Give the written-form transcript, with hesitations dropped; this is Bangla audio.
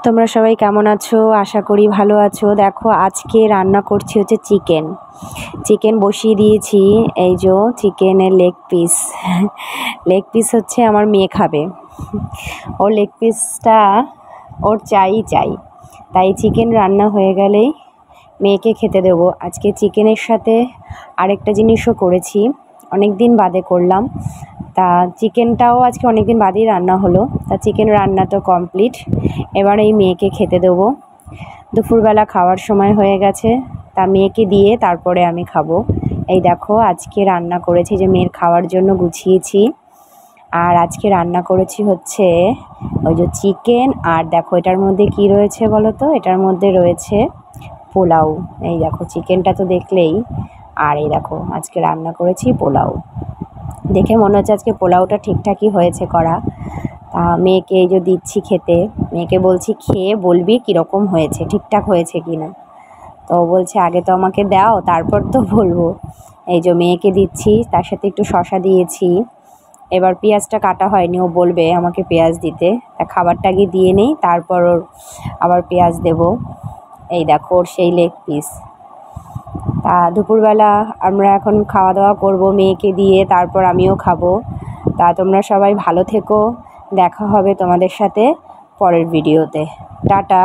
তোমরা সবাই কেমন আছো? আশা করি ভালো আছো। দেখো আজকে রান্না করছি হচ্ছে চিকেন বসিয়ে দিয়েছি। এই যে চিকেনের লেগ পিস হচ্ছে আমার মেয়ে খাবে। ওর লেগ পিসটা ওর চাই তাই চিকেন রান্না হয়ে গেলেই মেয়েকে খেতে দেবো। আজকে চিকেনের সাথে আরেকটা জিনিসও করেছি, অনেক দিন বাদে করলাম। তা চিকেনটাও আজকে অনেক দিন বাদেই রান্না হলো। তা চিকেন রান্না তো কমপ্লিট, এবার এই মেয়েকে খেতে দেবো। দুপুরবেলা খাওয়ার সময় হয়ে গেছে, তা মেয়েকে দিয়ে তারপরে আমি খাবো। এই দেখো আজকে রান্না করেছি, যে মেয়ের খাওয়ার জন্য গুছিয়েছি। আর আজকে রান্না করেছি হচ্ছে ওই যে চিকেন। আর দেখো এটার মধ্যে কি রয়েছে বলো তো? এটার মধ্যে রয়েছে পোলাও। এই দেখো চিকেনটা তো দেখলেই, আর এই দেখো আজকে রান্না করেছি পোলাও। দেখে মনে হচ্ছে আজকে পোলাওটা ঠিকঠাকই হয়েছে করা। মেয়েকে এই যে দিচ্ছি খেতে, মেয়েকে বলছি খেয়ে বলবি কীরকম হয়েছে, ঠিকঠাক হয়েছে কি না। তো বলছে আগে তো আমাকে দাও তারপর তো বলবো। এই যে মেয়েকে দিচ্ছি, তার সাথে একটু শসা দিয়েছি। এবার পেঁয়াজটা কাটা হয়নি, ও বলবে আমাকে পেঁয়াজ দিতে। তা খাবারটা আগে দিয়ে নেই, তারপর ওর আবার পেঁয়াজ দেব। এই দেখো ওর সেই লেগ পিস। তা দুপুরবেলা আমরা এখন খাওয়া দাওয়া করব মেয়েকে দিয়ে, তারপর আমিও খাবো। তা তোমরা সবাই ভালো থেকো, দেখা হবে তোমাদের সাথে পরের ভিডিওতে। টাটা।